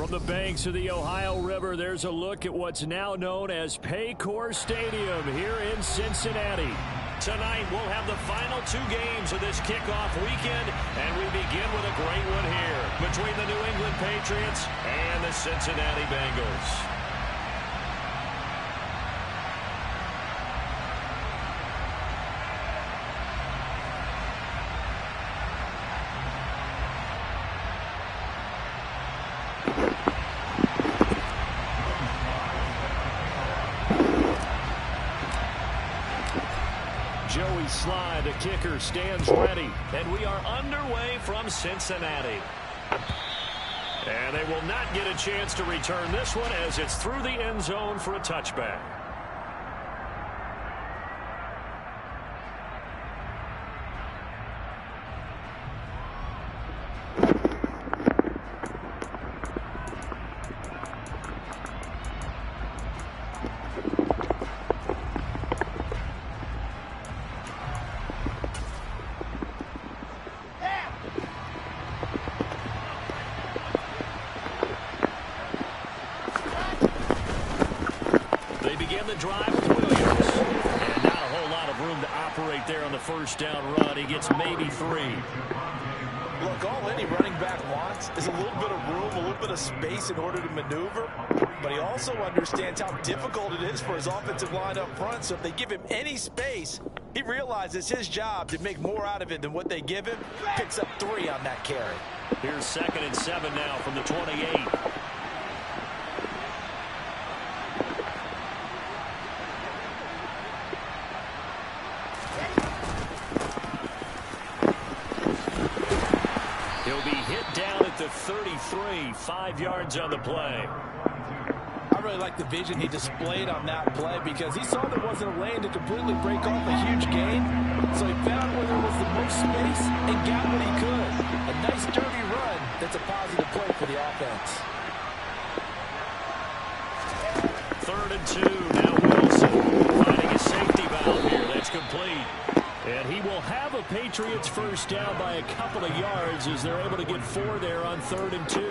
From the banks of the Ohio River, there's a look at what's now known as Paycor Stadium here in Cincinnati. Tonight, we'll have the final two games of this kickoff weekend, and we begin with a great one here between the New England Patriots and the Cincinnati Bengals. Sly, the kicker, stands ready. And we are underway from Cincinnati. And they will not get a chance to return this one as it's through the end zone for a touchback. Drive with Williams. And not a whole lot of room to operate there on the first down run. He gets maybe 3. Look, all any running back wants is a little bit of room, a little bit of space in order to maneuver. But he also understands how difficult it is for his offensive line up front. So if they give him any space, he realizes his job to make more out of it than what they give him. Picks up 3 on that carry. Here's 2nd and 7 now from the 28. He'll be hit down at the 33, 5 yards on the play. I really like the vision he displayed on that play because he saw there wasn't a lane to completely break off a huge gain. So he found where there was the most space and got what he could. A nice dirty run that's a positive play for the offense. 3rd and 2, now Wilson finding a safety valve here. That's complete. And he will have a Patriots first down by a couple of yards as they're able to get 4 there on 3rd and 2.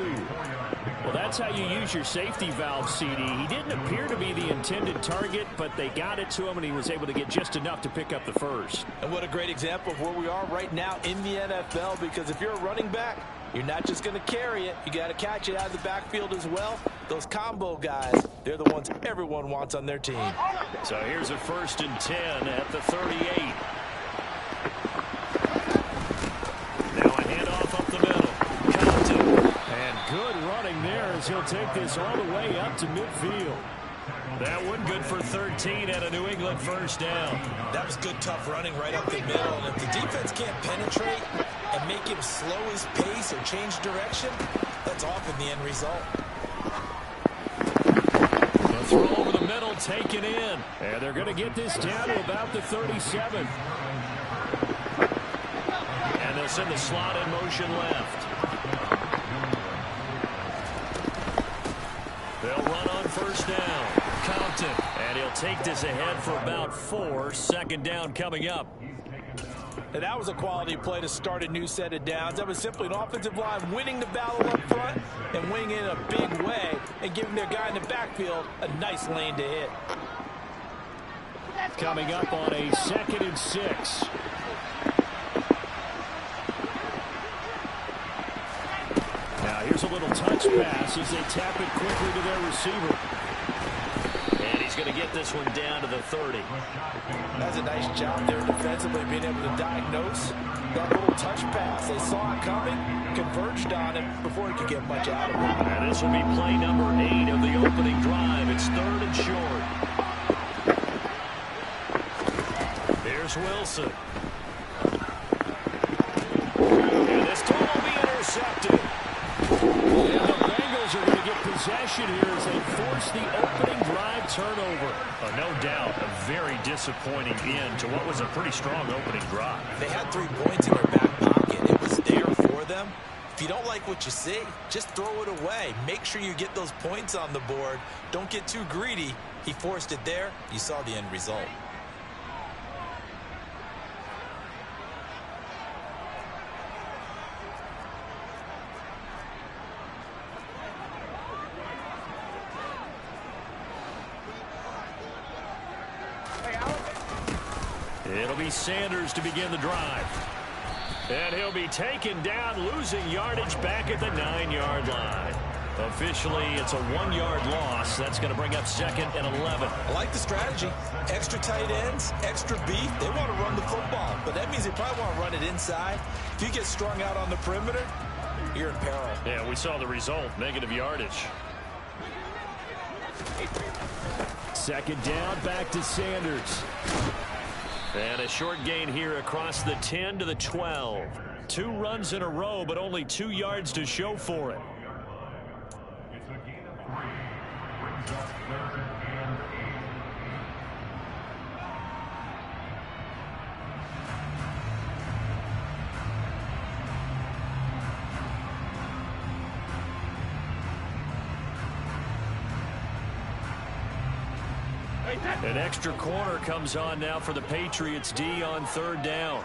Well, that's how you use your safety valve, CD. He didn't appear to be the intended target, but they got it to him, and he was able to get just enough to pick up the first. And what a great example of where we are right now in the NFL, because if you're a running back, you're not just going to carry it. You got to catch it out of the backfield as well. Those combo guys, they're the ones everyone wants on their team. So here's a 1st and 10 at the 38. Good running there as he'll take this all the way up to midfield. That one good for 13 at a New England first down. That was good, tough running right up the middle. And if the defense can't penetrate and make him slow his pace or change direction, that's often the end result. The throw over the middle taken in. And they're going to get this down to about the 37. And they'll send the slot in motion left. They'll run on first down. Compton. And he'll take this ahead for about 4. 2nd down coming up. And that was a quality play to start a new set of downs. That was simply an offensive line winning the battle up front and winning in a big way and giving their guy in the backfield a nice lane to hit. Coming up on a 2nd and 6. Now here's a little touch pass as they tap it quickly to their receiver. And he's going to get this one down to the 30. That's a nice job there defensively, being able to diagnose that little touch pass. They saw it coming, converged on it before he could get much out of it. And this will be play number 8 of the opening drive. It's 3rd and short. Here's Wilson. And this throw will be intercepted. And the Bengals are going to get possession here as they force the opening drive turnover. No doubt, a very disappointing end to what was a pretty strong opening drive. They had 3 points in their back pocket. It was there for them. If you don't like what you see, just throw it away. Make sure you get those points on the board. Don't get too greedy. He forced it there. You saw the end result. It'll be Sanders to begin the drive. And he'll be taken down, losing yardage back at the 9-yard line. Officially, it's a 1-yard loss. That's going to bring up 2nd and 11. I like the strategy. Extra tight ends, extra beef. They want to run the football, but that means they probably want to run it inside. If you get strung out on the perimeter, you're in peril. Yeah, we saw the result, negative yardage. 2nd down, back to Sanders. And a short gain here across the 10 to the 12. 2 runs in a row, but only 2 yards to show for it. An extra corner comes on now for the Patriots D on 3rd down.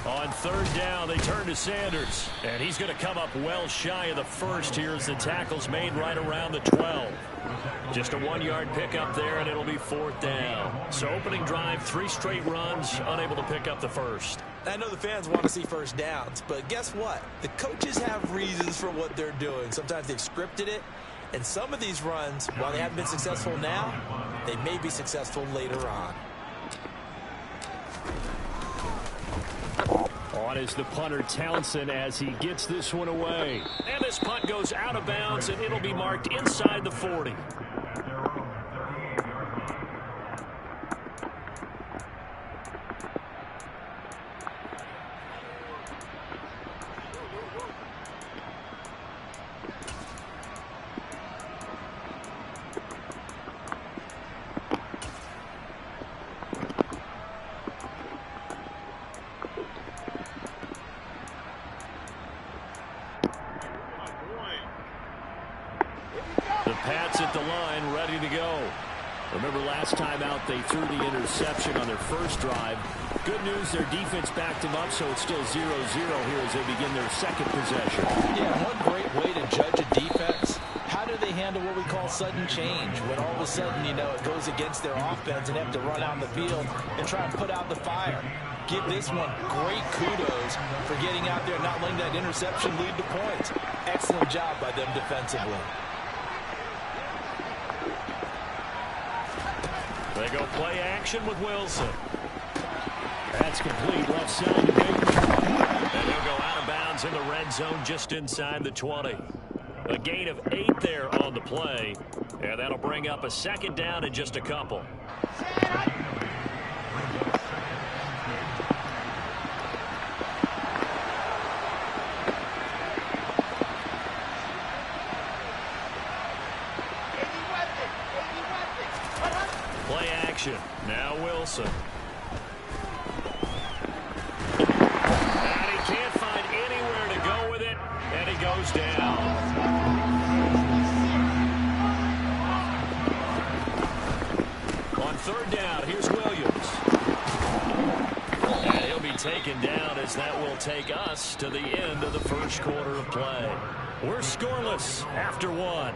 On 3rd down, they turn to Sanders. And he's going to come up well shy of the first here as the tackle's made right around the 12. Just a 1-yard pickup there, and it'll be 4th down. So opening drive, 3 straight runs, unable to pick up the first. I know the fans want to see first downs, but guess what? The coaches have reasons for what they're doing. Sometimes they've scripted it. And some of these runs, while they haven't been successful now, they may be successful later on. On is the punter, Townsend, as he gets this one away. And this punt goes out of bounds, and it'll be marked inside the 40. Pats at the line, ready to go. Remember last time out they threw the interception on their first drive. Good news, their defense backed them up, so it's still 0-0 here as they begin their 2nd possession. Yeah, one great way to judge a defense. How do they handle what we call sudden change? When all of a sudden, you know, it goes against their offense and they have to run out in the field and try and put out the fire. Give this one great kudos for getting out there and not letting that interception lead to points. Excellent job by them defensively. They go play action with Wilson. That's complete, left side to Baker. And he'll go out of bounds in the red zone just inside the 20. A gain of 8 there on the play. And that'll bring up a 2nd down in just a couple. Play action. Now Wilson. And he can't find anywhere to go with it, and he goes down. On 3rd down, here's Williams. And he'll be taken down as that will take us to the end of the first quarter of play. We're scoreless after 1.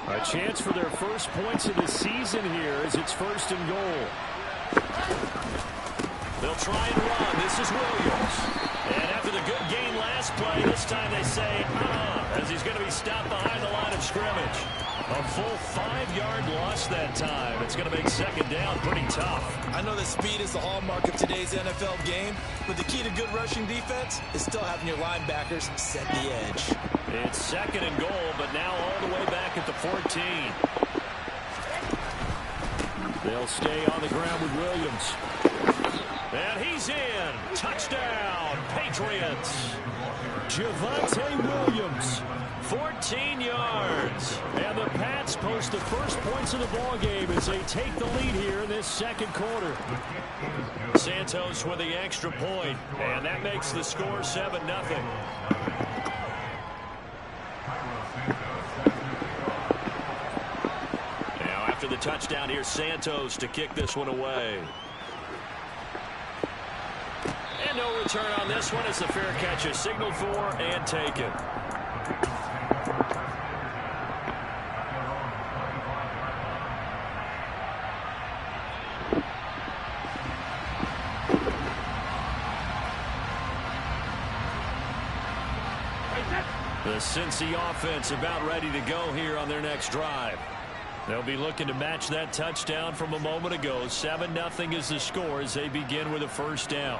A chance for their first points of the season here as it's 1st and goal. They'll try and run. This is Williams. And after the good gain last play, this time they say, as he's going to be stopped behind the line of scrimmage. A full 5-yard loss that time. It's going to make 2nd down pretty tough. I know that speed is the hallmark of today's NFL game, but the key to good rushing defense is still having your linebackers set the edge. It's 2nd and goal, but now all the way back at the 14. They'll stay on the ground with Williams. And he's in. Touchdown, Patriots. Javonte Williams, 14 yards. And the Pats post the first points of the ball game as they take the lead here in this 2nd quarter. Santos with the extra point, and that makes the score 7-0. After the touchdown here, Santos, to kick this one away. And no return on this one as the fair catch is signaled for and taken. The Cincy offense about ready to go here on their next drive. They'll be looking to match that touchdown from a moment ago. 7-0 is the score as they begin with a first down.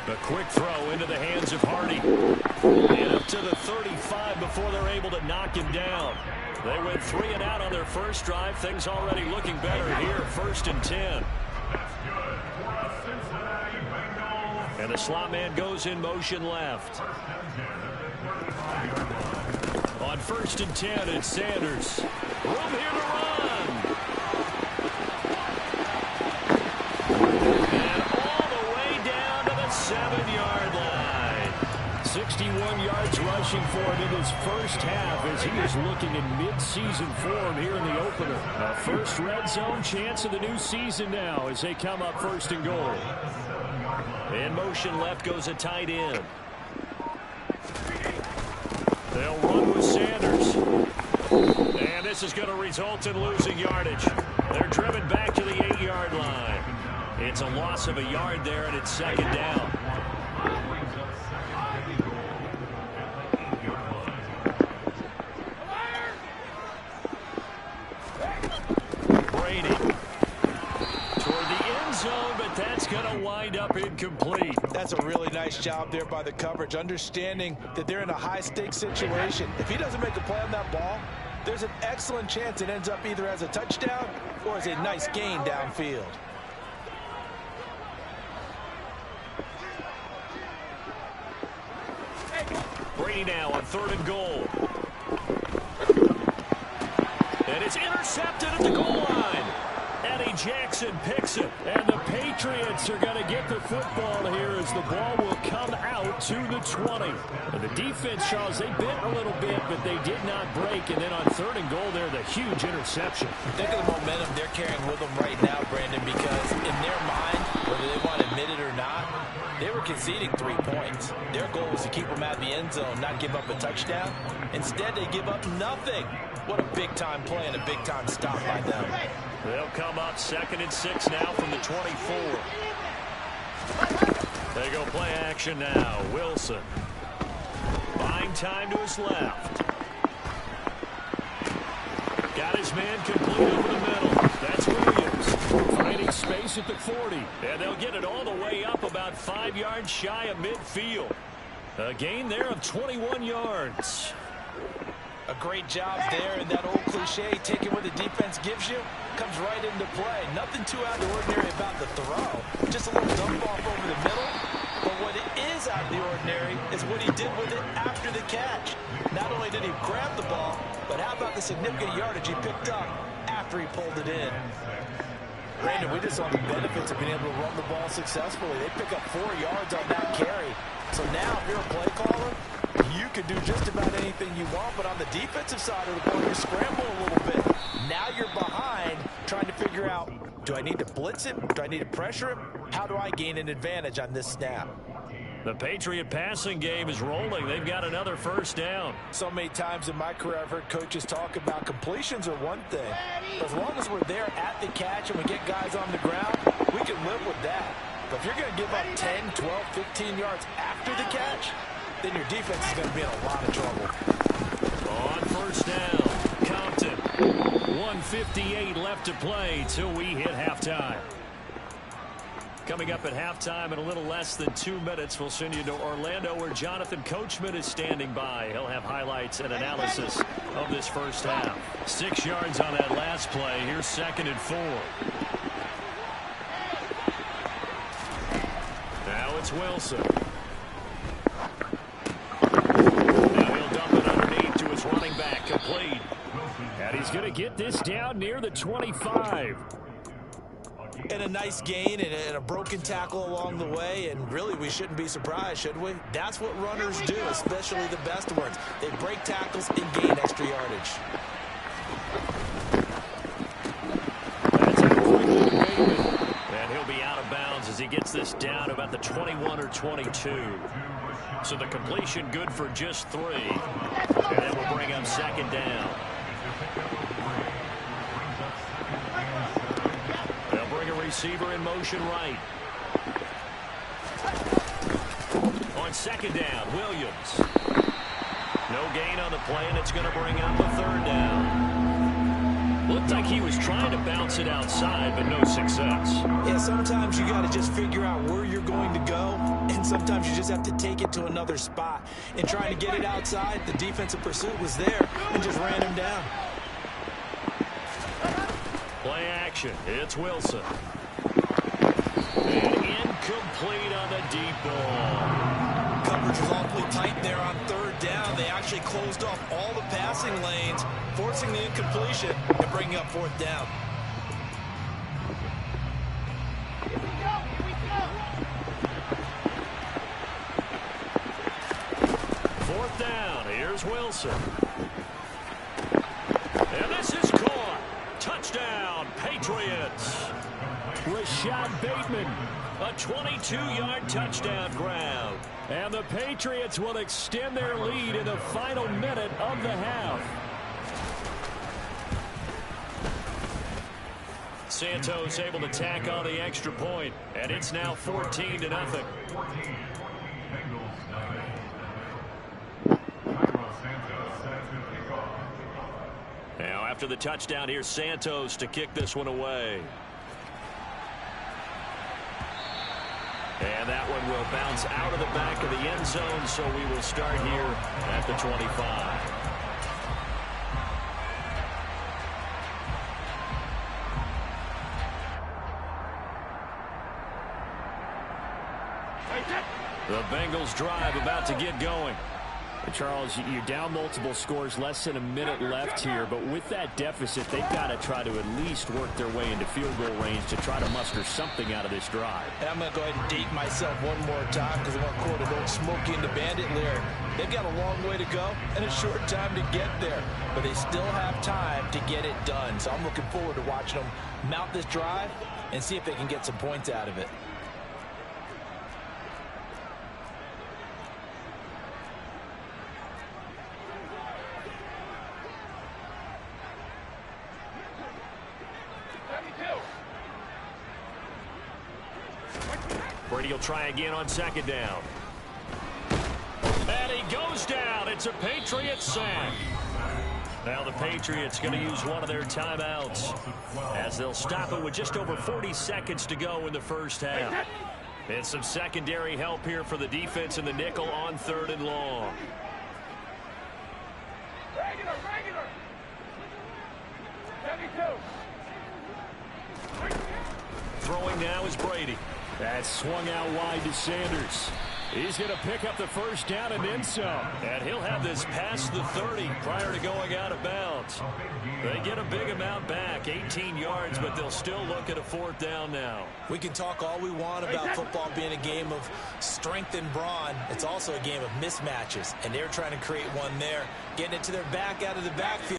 A quick throw into the hands of Hardy. And up to the 35 before they're able to knock him down. They went 3 and out on their first drive. Things already looking better here. 1st and 10. And the slot man goes in motion left. On 1st and 10, it's Sanders. Room here to run. And all the way down to the 7-yard line. 61 yards rushing for him in his first half as he is looking in mid-season form here in the opener. A first red zone chance of the new season now as they come up 1st and goal. In motion left goes a tight end. They'll run with Sanders. And this is going to result in losing yardage. They're driven back to the 8-yard line. It's a loss of a yard there, and it's 2nd down. Brady toward the end zone, but that's going to wind up incomplete. That's a really nice job there by the coverage, understanding that they're in a high-stakes situation. If he doesn't make a play on that ball, there's an excellent chance it ends up either as a touchdown or as a nice gain downfield. Brady now on 3rd and goal. And it's intercepted at the goal line. Eddie Jackson picks it. And the Patriots are going to get the football here as the ball will come out to the 20. And the defense, Charles, they bit a little bit, but they did not break. And then on 3rd and goal there, the huge interception. Think of the momentum they're carrying with them right now, Brandon, because in their mind, whether they want to admit it or not, they were conceding 3 points. Their goal was to keep them out of the end zone, not give up a touchdown. Instead, they give up nothing. What a big-time play and a big-time stop by them. They'll come up 2nd and 6 now from the 24. They go play action now. Wilson. Buying time to his left. Got his man complete over the middle. That's Williams. Finding space at the 40. And they'll get it all the way up about 5 yards shy of midfield. A gain there of 21 yards. A great job there, and that old cliche, taking what the defense gives you, comes right into play. Nothing too out of the ordinary about the throw. Just a little dump off over the middle. But what it is out of the ordinary is what he did with it after the catch. Not only did he grab the ball, but how about the significant yardage he picked up after he pulled it in. Brandon, we just saw the benefits of being able to run the ball successfully. They pick up 4 yards on that carry. So now, if you're a play caller, you can do just about anything you want, but on the defensive side of the ball, you scramble a little bit. Now you're behind, trying to figure out, do I need to blitz him? Do I need to pressure him? How do I gain an advantage on this snap? The Patriot passing game is rolling. They've got another first down. So many times in my career, I've heard coaches talk about completions are one thing. But as long as we're there at the catch and we get guys on the ground, we can live with that. But if you're going to give up 10, 12, 15 yards after the catch, then your defense is going to be in a lot of trouble. On first down, Compton. 1:58 left to play till we hit halftime. Coming up at halftime in a little less than 2 minutes, we'll send you to Orlando where Jonathan Coachman is standing by. He'll have highlights and analysis of this first half. 6 yards on that last play. Here's 2nd and 4. Now it's Wilson. Now he'll complete. And he's going to get this down near the 25. And a nice gain and a broken tackle along the way, and really we shouldn't be surprised, should we? That's what runners do, especially the best ones. They break tackles and gain extra yardage. That's out quickly to Bateman. And he'll be out of bounds as he gets this down about the 21 or 22. So the completion good for just 3. And that will bring up second down. Receiver in motion right. On second down, Williams. No gain on the play, and it's going to bring up a third down. Looked like he was trying to bounce it outside, but no success. Yeah, sometimes you got to just figure out where you're going to go, and sometimes you just have to take it to another spot. And trying to get it outside, the defensive pursuit was there and just ran him down. Play action. It's Wilson. And incomplete on the deep ball. Coverage was awfully tight there on third down. They actually closed off all the passing lanes, forcing the incompletion and bringing up fourth down. Fourth down. Here's Wilson. And this is caught. Touchdown, Patriots. Rashad Bateman, a 22-yard touchdown grab. And the Patriots will extend their lead in the final minute of the half. Santos able to tack on the extra point, and it's now 14-0. Now after the touchdown, here's Santos to kick this one away. And that one will bounce out of the back of the end zone, so we will start here at the 25. The Bengals drive about to get going. Charles, you're down multiple scores, less than a minute left here, but with that deficit, they've got to try to at least work their way into field goal range to try to muster something out of this drive. And I'm going to go ahead and date myself one more time because I want to quote an old Smokey and the Bandit lyric. They've got a long way to go and a short time to get there, but they still have time to get it done. So I'm looking forward to watching them mount this drive and see if they can get some points out of it. Brady will try again on second down. And he goes down. It's a Patriots sack. Now the Patriots going to use one of their timeouts as they'll stop it with just over 40 seconds to go in the first half. And some secondary help here for the defense in the nickel on third and long. Throwing now is Brady. That's swung out wide to Sanders. He's going to pick up the first down and then some. And he'll have this past the 30 prior to going out of bounds. They get a big amount back, 18 yards, but they'll still look at a fourth down now. We can talk all we want about football being a game of strength and brawn. It's also a game of mismatches, and they're trying to create one there, getting it to their back out of the backfield.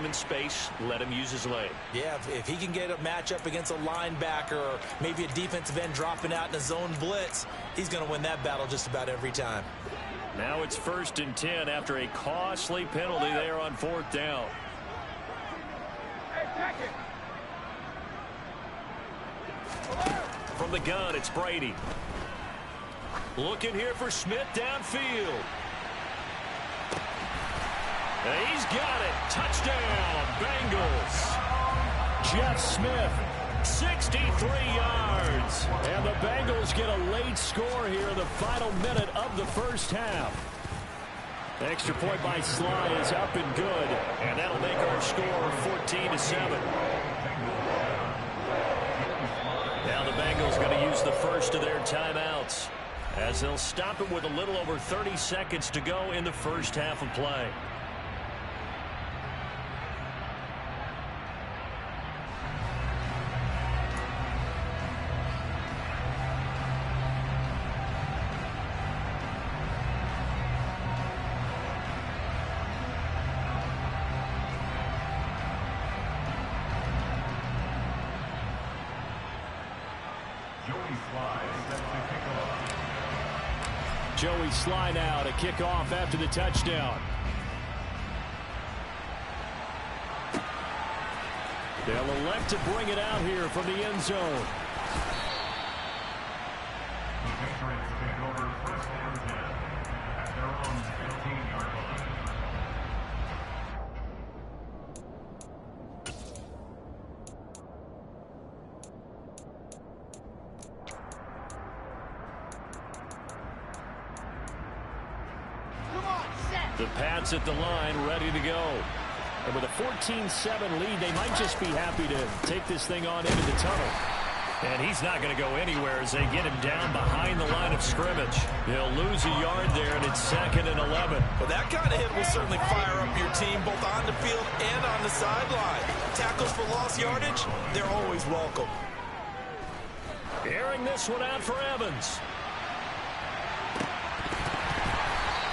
In space, let him use his leg. Yeah, if he can get a matchup against a linebacker or maybe a defensive end dropping out in a zone blitz, he's going to win that battle just about every time. Now it's 1st and 10 after a costly penalty there on fourth down. From the gun, it's Brady. Looking here for Smith downfield. And he's got it. Touchdown, Bengals. Jeff Smith, 63 yards. And the Bengals get a late score here in the final minute of the first half. Extra point by Sly is up and good. And that'll make our score 14-7. Now the Bengals going to use the first of their timeouts. as they'll stop it with a little over 30 seconds to go in the first half of play. Joey Sly now to kick off after the touchdown. They'll elect to bring it out here from the end zone. The Patriots take over first and 10 at their own 15-yard line. The Pats at the line, ready to go. And with a 14-7 lead, they might just be happy to take this thing on into the tunnel. And he's not going to go anywhere as they get him down behind the line of scrimmage. He'll lose a yard there, and it's 2nd and 11. Well, that kind of hit will certainly fire up your team both on the field and on the sideline. Tackles for lost yardage, they're always welcome. Airing this one out for Evans.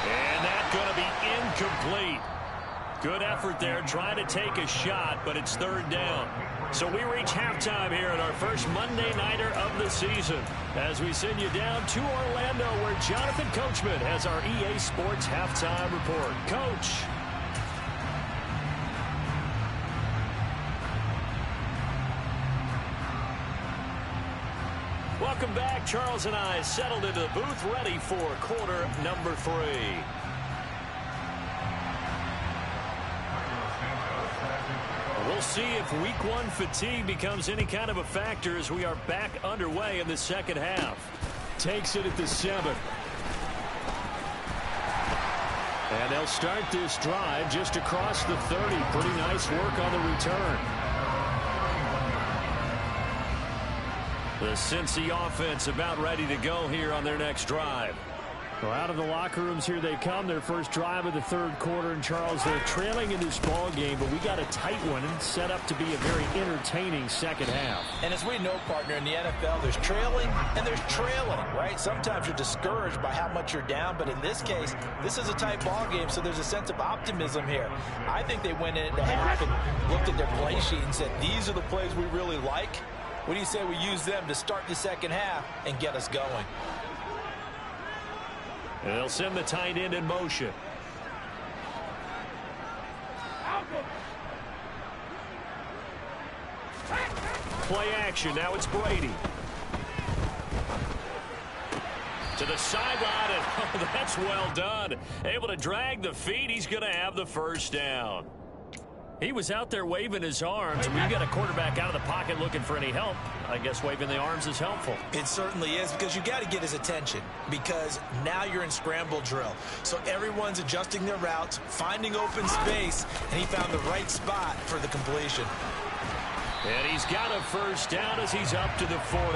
And that's going to be incomplete. Good effort there trying to take a shot, but it's 3rd down. So we reach halftime here at our first Monday Nighter of the season as we send you down to Orlando where Jonathan Coachman has our EA Sports Halftime Report. Coach. Welcome back. Charles and I settled into the booth ready for quarter number 3. We'll see if week 1 fatigue becomes any kind of a factor as we are back underway in the second half. Takes it at the 7. And they'll start this drive just across the 30. Pretty nice work on the return. The Cincy offense about ready to go here on their next drive. Well, out of the locker rooms here they come. Their first drive of the 3rd quarter. And, Charles, they're trailing in this ball game, but we got a tight one and set up to be a very entertaining second half. And as we know, partner, in the NFL, there's trailing and there's trailing, right? Sometimes you're discouraged by how much you're down, but in this case, this is a tight ball game, so there's a sense of optimism here. I think they went into half and looked at their play sheet and said, these are the plays we really like. What do you say we use them to start the second half and get us going? And they'll send the tight end in motion. Play action. Now it's Brady. To the sideline, and oh, that's well done. Able to drag the feet. He's going to have the first down. He was out there waving his arms. When you got a quarterback out of the pocket looking for any help, I guess waving the arms is helpful. It certainly is, because you got to get his attention, because now you're in scramble drill. So everyone's adjusting their routes, finding open space, and he found the right spot for the completion. And he's got a first down as he's up to the 48.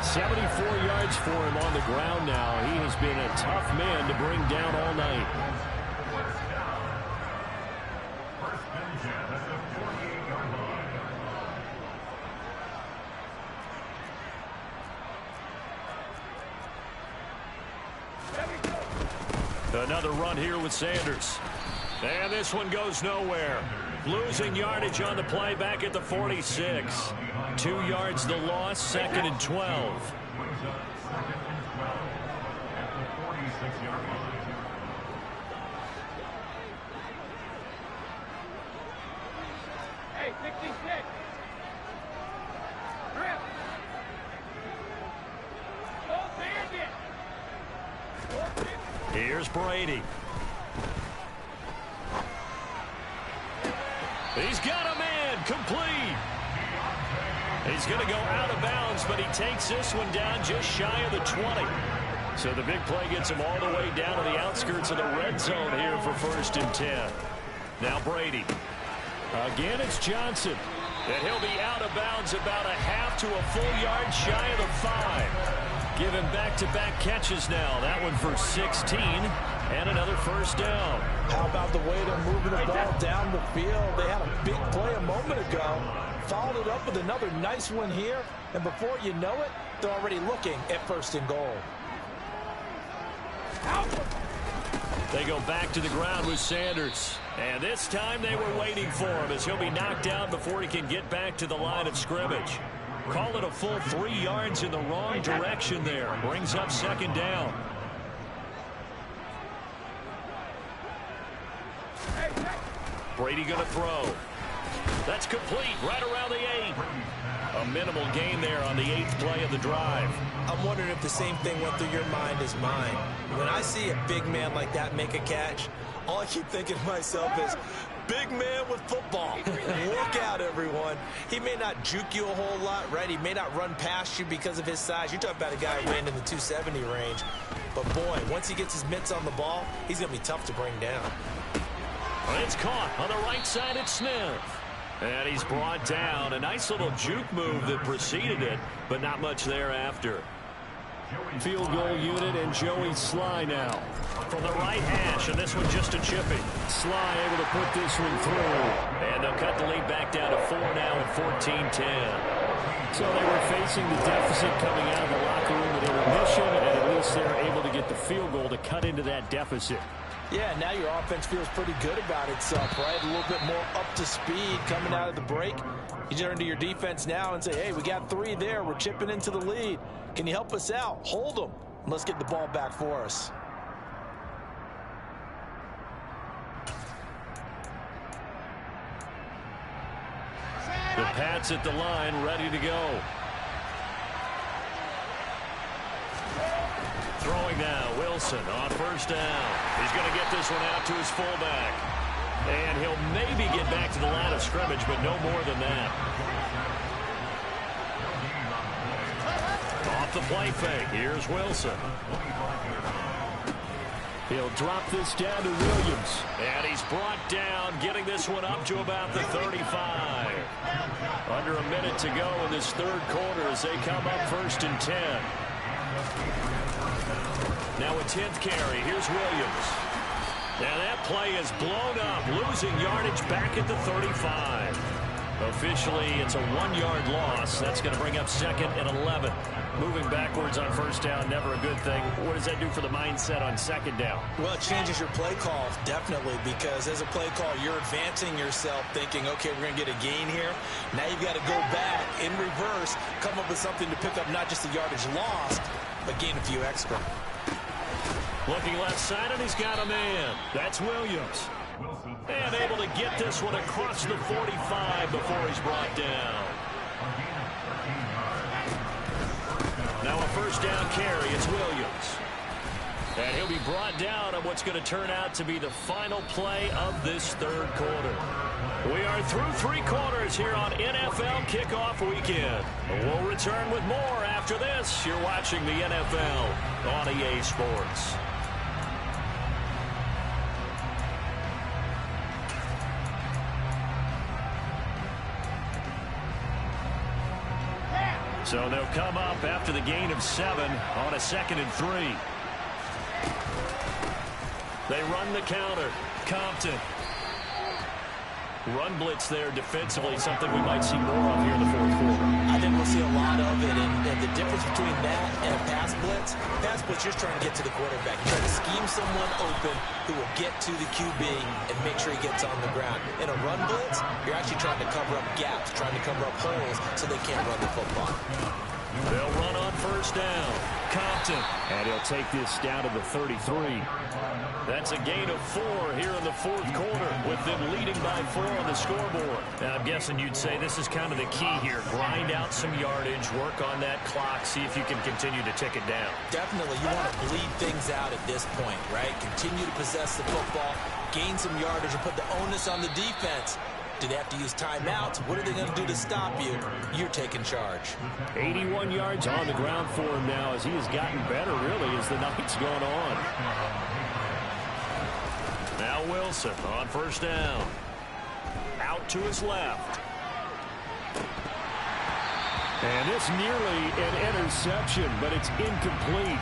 74 yards for him on the ground now. He has been a tough man to bring down all night. Another run here with Sanders. And this one goes nowhere. Losing yardage on the play back at the 46. 2 yards the loss, 2nd and 12. Hey, 66. Here's Brady. He's got a man, complete. He's going to go out of bounds, but he takes this one down just shy of the 20. So the big play gets him all the way down to the outskirts of the red zone here for 1st and 10. Now Brady. Again, it's Johnson. And he'll be out of bounds about a half to a full yard shy of the 5. Give him back-to-back catches now. That one for 16 and another first down. How about the way they're moving the ball down the field? They had a big play a moment ago. Followed it up with another nice one here. And before you know it, they're already looking at 1st and goal. They go back to the ground with Sanders. And this time they were waiting for him as he'll be knocked down before he can get back to the line of scrimmage. Call it a full 3 yards in the wrong direction there. Brings up 2nd down. Brady going to throw. That's complete right around the 8. A minimal gain there on the 8th play of the drive. I'm wondering if the same thing went through your mind as mine. When I see a big man like that make a catch, all I keep thinking to myself is, big man with football. Look out, everyone. He may not juke you a whole lot, right? He may not run past you because of his size. You're talking about a guy weighing in the 270 range. But, boy, once he gets his mitts on the ball, he's going to be tough to bring down. It's caught on the right side. It's Smith. And he's brought down. A nice little juke move that preceded it, but not much thereafter. Field goal unit and Joey Sly now. From the right hash, and this one just a chipping. Sly able to put this one through. And they'll cut the lead back down to 4 now at 14-10. So they were facing the deficit coming out of the locker room with intermission, and at least they're able to get the field goal to cut into that deficit. Yeah, now your offense feels pretty good about itself, right? A little bit more up to speed coming out of the break. You turn to your defense now and say, hey, we got 3 there. We're chipping into the lead. Can you help us out? Hold them. Let's get the ball back for us. The Pats at the line, ready to go. Throwing now, Wilson on 1st down. He's going to get this one out to his fullback. And he'll maybe get back to the line of scrimmage, but no more than that. Off the play fake, here's Wilson. He'll drop this down to Williams. And he's brought down, getting this one up to about the 35. Under a minute to go in this 3rd quarter as they come up 1st and 10. Now a 10th carry. Here's Williams. Now that play is blown up, losing yardage back at the 35. Officially, it's a 1-yard loss. That's going to bring up 2nd and 11. Moving backwards on 1st down, never a good thing. What does that do for the mindset on 2nd down? Well, it changes your play call, definitely, because as a play call, you're advancing yourself thinking, okay, we're going to get a gain here. Now you've got to go back in reverse, come up with something to pick up not just the yardage lost, but gain a few extra. Looking left side, and he's got a man. That's Williams. And able to get this one across the 45 before he's brought down. Now a 1st down carry. It's Williams. And he'll be brought down on what's going to turn out to be the final play of this 3rd quarter. We are through 3 quarters here on NFL Kickoff Weekend. We'll return with more after this. You're watching the NFL on EA Sports. So they'll come up after the gain of 7 on a 2nd and 3. They run the counter. Compton. Run blitz there defensively, something we might see more of here in the 4th quarter. I think we'll see a lot of it, and the difference between that and a pass blitz, you're trying to get to the quarterback. You're trying to scheme someone open who will get to the QB and make sure he gets on the ground. In a run blitz, you're actually trying to cover up gaps, trying to cover up holes so they can't run the football. They'll run on 1st down. Compton. And he'll take this down to the 33. That's a gain of 4 here in the 4th quarter with them leading by 4 on the scoreboard. Now, I'm guessing you'd say this is kind of the key here. Grind out some yardage, work on that clock, see if you can continue to tick it down. Definitely. You want to bleed things out at this point, right? Continue to possess the football, gain some yardage, and put the onus on the defense. Do they have to use timeouts? What are they going to do to stop you? You're taking charge. 81 yards on the ground for him now as he has gotten better, really, as the night's gone on. Now Wilson on 1st down. Out to his left. And this nearly an interception, but it's incomplete.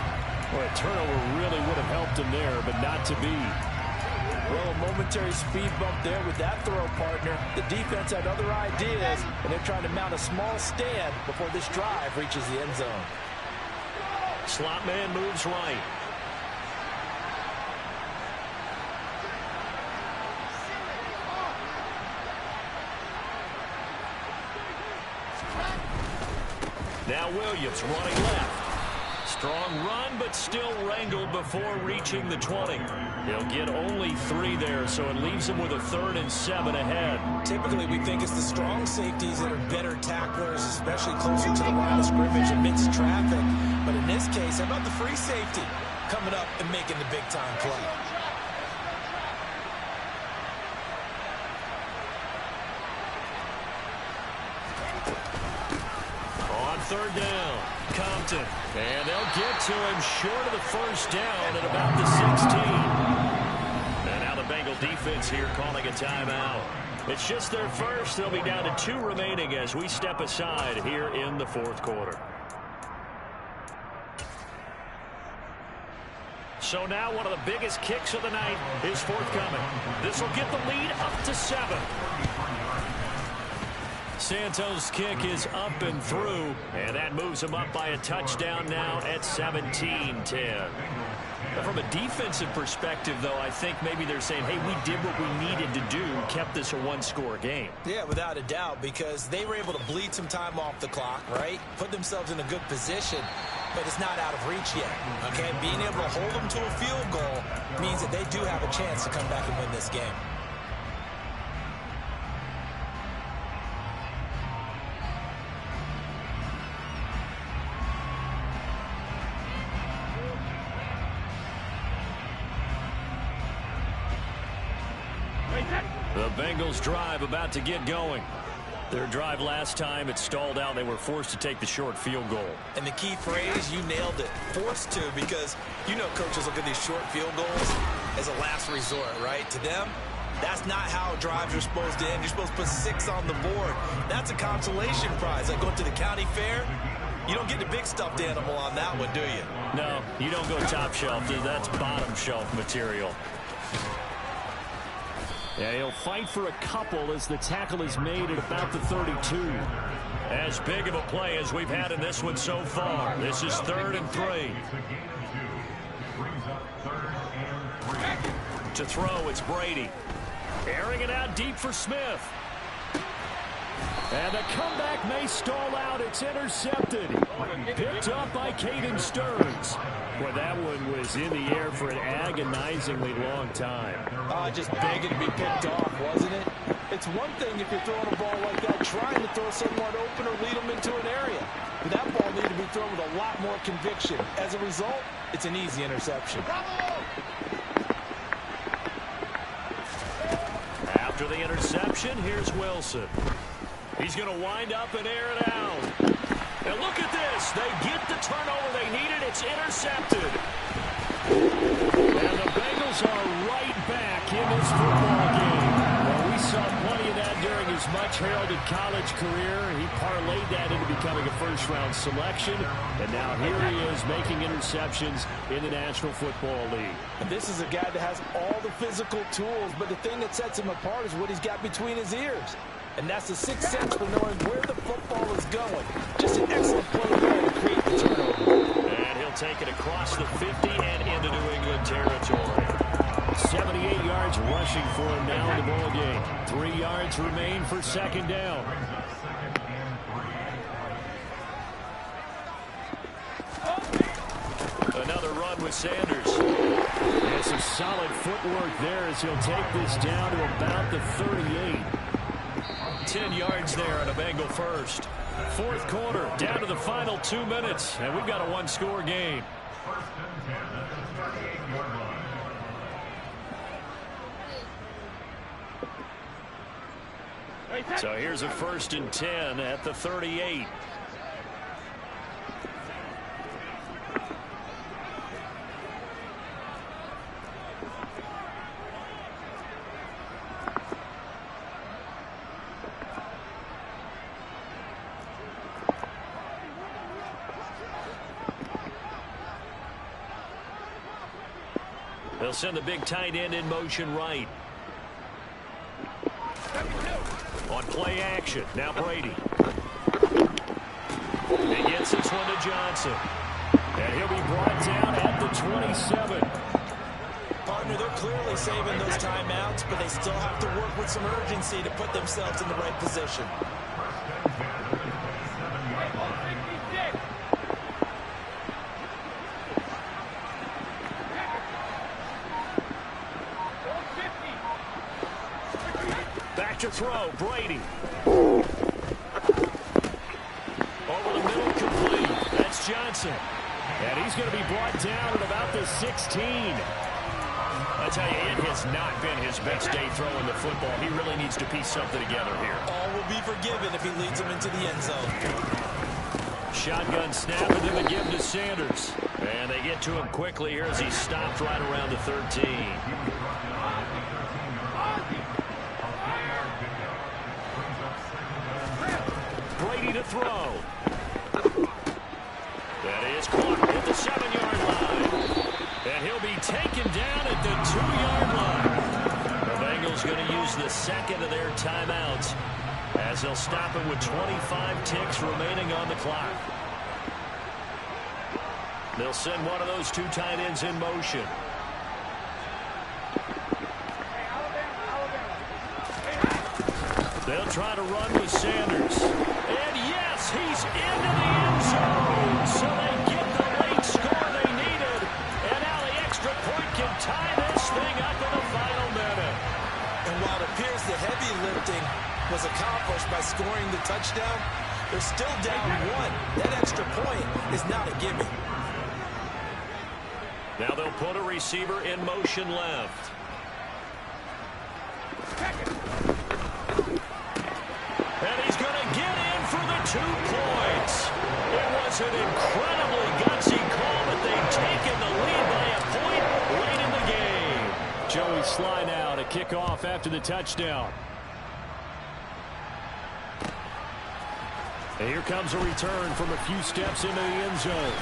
Well, a turnover really would have helped him there, but not to be. Well, a momentary speed bump there with that throw, partner. The defense had other ideas, and they're trying to mount a small stand before this drive reaches the end zone. Slot man moves right. Now Williams running left. Strong run, but still wrangled before reaching the 20. He'll get only 3 there, so it leaves him with a 3rd and 7 ahead. Typically, we think it's the strong safeties that are better tacklers, especially closer to the line of scrimmage amidst traffic. But in this case, how about the free safety coming up and making the big-time play? On 3rd down, Compton. And they'll get to him short of the 1st down at about the 16. And now the Bengal defense here calling a timeout. It's just their first. They'll be down to 2 remaining as we step aside here in the 4th quarter. So now one of the biggest kicks of the night is forthcoming. This will get the lead up to 7. Santos' kick is up and through, and that moves him up by a touchdown now at 17-10. From a defensive perspective, though, I think maybe they're saying, hey, we did what we needed to do, kept this a 1-score game. Yeah, without a doubt, because they were able to bleed some time off the clock, right? Put themselves in a good position, but it's not out of reach yet, okay? Being able to hold them to a field goal means that they do have a chance to come back and win this game. The Bengals drive about to get going. Their drive last time, it stalled out. They were forced to take the short field goal. And the key phrase, you nailed it, forced to, because you know coaches look at these short field goals as a last resort, right? To them, that's not how drives are supposed to end. You're supposed to put 6 on the board. That's a consolation prize. Like going to the county fair, you don't get the big stuffed animal on that one, do you? No, you don't go top shelf. That's bottom shelf material. Yeah, he'll fight for a couple as the tackle is made at about the 32. As big of a play as we've had in this one so far. This is 3rd and 3. To throw, it's Brady. Airing it out deep for Smith. And the comeback may stall out. It's intercepted. Picked up by Caden Stearns. Well, that one was in the air for an agonizingly long time. Just begging to be picked off, wasn't it? It's one thing if you're throwing a ball like that, trying to throw someone open or lead them into an area. But that ball needed to be thrown with a lot more conviction. As a result, it's an easy interception. After the interception, here's Wilson. He's going to wind up and air it out. And look at this. They get the turnover they needed. It's intercepted. And the Bengals are right back in this football game. Well, we saw plenty of that during his much-heralded college career. He parlayed that into becoming a first-round selection. And now here he is making interceptions in the National Football League. And this is a guy that has all the physical tools, but the thing that sets him apart is what he's got between his ears. And that's the sixth sense for knowing where the football is going. Just an excellent play there to create the turnover. And he'll take it across the 50 and into New England territory. 78 yards rushing for him now in the ball game. 3 yards remain for 2nd down. Another run with Sanders. And some solid footwork there as he'll take this down to about the 38. 10 yards there on a Bengal first. 4th quarter, down to the final 2 minutes, and we've got a 1-score game. So here's a 1st and 10 at the 38. They'll send the big tight end in motion right. On play action, now Brady. He gets this one to Johnson. And he'll be brought down at the 27. Partner, they're clearly saving those timeouts, but they still have to work with some urgency to put themselves in the right position. Back to throw, Brady. Over the middle, complete. That's Johnson. And he's going to be brought down at about the 16. I tell you, it has not been his best day throwing the football. He really needs to piece something together here. All will be forgiven if he leads them into the end zone. Shotgun snap and then a give to Sanders. And they get to him quickly here as he stopped right around the 13. Brady to throw. That is caught at the 7-yard line. And he'll be taken down at the 2-yard line. The Bengals going to use the second of their timeouts as they'll stop it with 25 ticks remaining on the clock. They'll send one of those two tight ends in motion. They'll try to run with Sanders. And yes, he's into the end zone. So they get the late score they needed. And now the extra point can tie this thing up in the final minute. And while it appears the heavy lifting was accomplished by scoring the touchdown, they're still down one. That extra point is not a gimme. Now they'll put a receiver in motion left. And he's going to get in for the 2 points. It was an incredibly gutsy call, but they've taken the lead by a point late in the game. Joey Sly now to kick off after the touchdown. And here comes a return from a few steps into the end zone.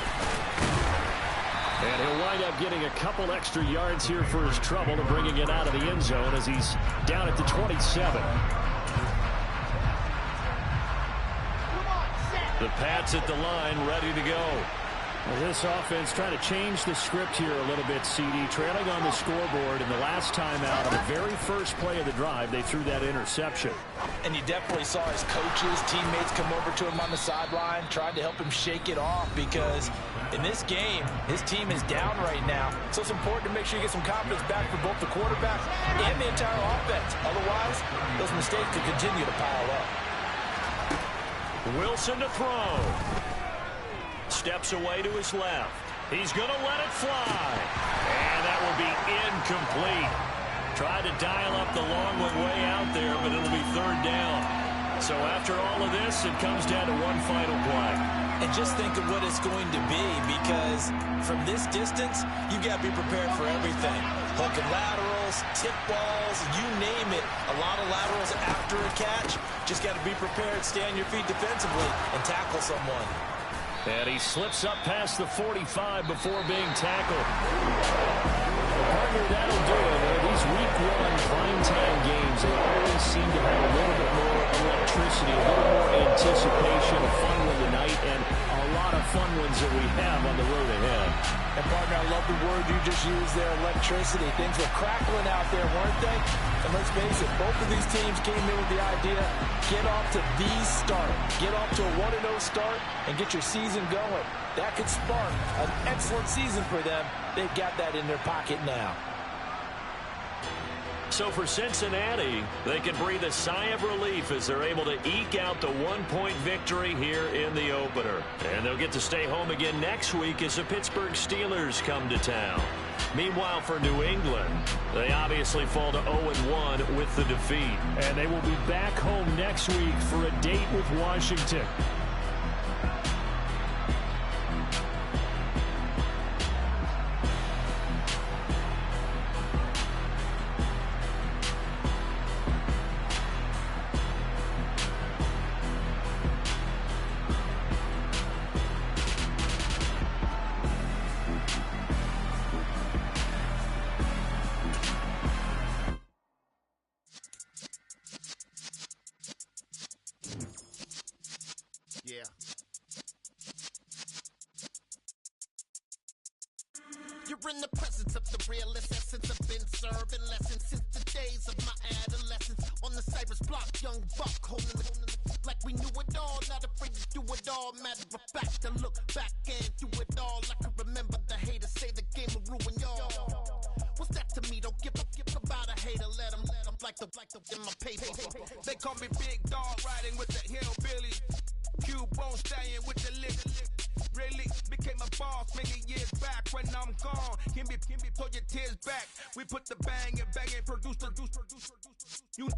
And he'll wind up getting a couple extra yards here for his trouble and bringing it out of the end zone as he's down at the 27. The Pats at the line, ready to go. Well, this offense trying to change the script here a little bit, CD. Trailing on the scoreboard, and the last time out on the very first play of the drive, they threw that interception. And you definitely saw his coaches, teammates come over to him on the sideline, tried to help him shake it off because in this game, his team is down right now. So it's important to make sure you get some confidence back for both the quarterback and the entire offense. Otherwise, those mistakes could continue to pile up. Wilson to throw. Steps away to his left. He's going to let it fly. And that will be incomplete. Tried to dial up the long one way out there, but it'll be third down. So after all of this, it comes down to one final play. And just think of what it's going to be, because from this distance, you've got to be prepared for everything. Hook and laterals, tip balls, you name it. A lot of laterals after a catch. Just got to be prepared, stay on your feet defensively, and tackle someone. And he slips up past the 45 before being tackled. Partner, that'll do it. These week 1 primetime games, they always seem to have a little bit more electricity, a little more anticipation, a fun one tonight, and a lot of fun ones that we have on the road ahead. And partner, I love the word you just used there, electricity. Things were crackling out there, weren't they? And let's face it, both of these teams came in with the idea, get off to the start. Get off to a 1-0 start and get your season going. That could spark an excellent season for them. They've got that in their pocket now. So for Cincinnati, they can breathe a sigh of relief as they're able to eke out the 1-point victory here in the opener. And they'll get to stay home again next week as the Pittsburgh Steelers come to town. Meanwhile, for New England, they obviously fall to 0-1 with the defeat. And they will be back home next week for a date with Washington. in the presence of the realest essence. I've been serving lessons since the days of my adolescence. On the Cypress block, young buck holding the like we knew it all, not afraid to do it all. Matter of fact, to look back and do it all. I can remember the haters say the game will ruin y'all. What's that to me? Don't give about a hater. Let them like the in my paper. They call me Big Dog, riding with the hillbillies. Cubone staying with the lick. Really became a boss many years back. When I'm gone, can be pull your tears back. We put the bang and produce. You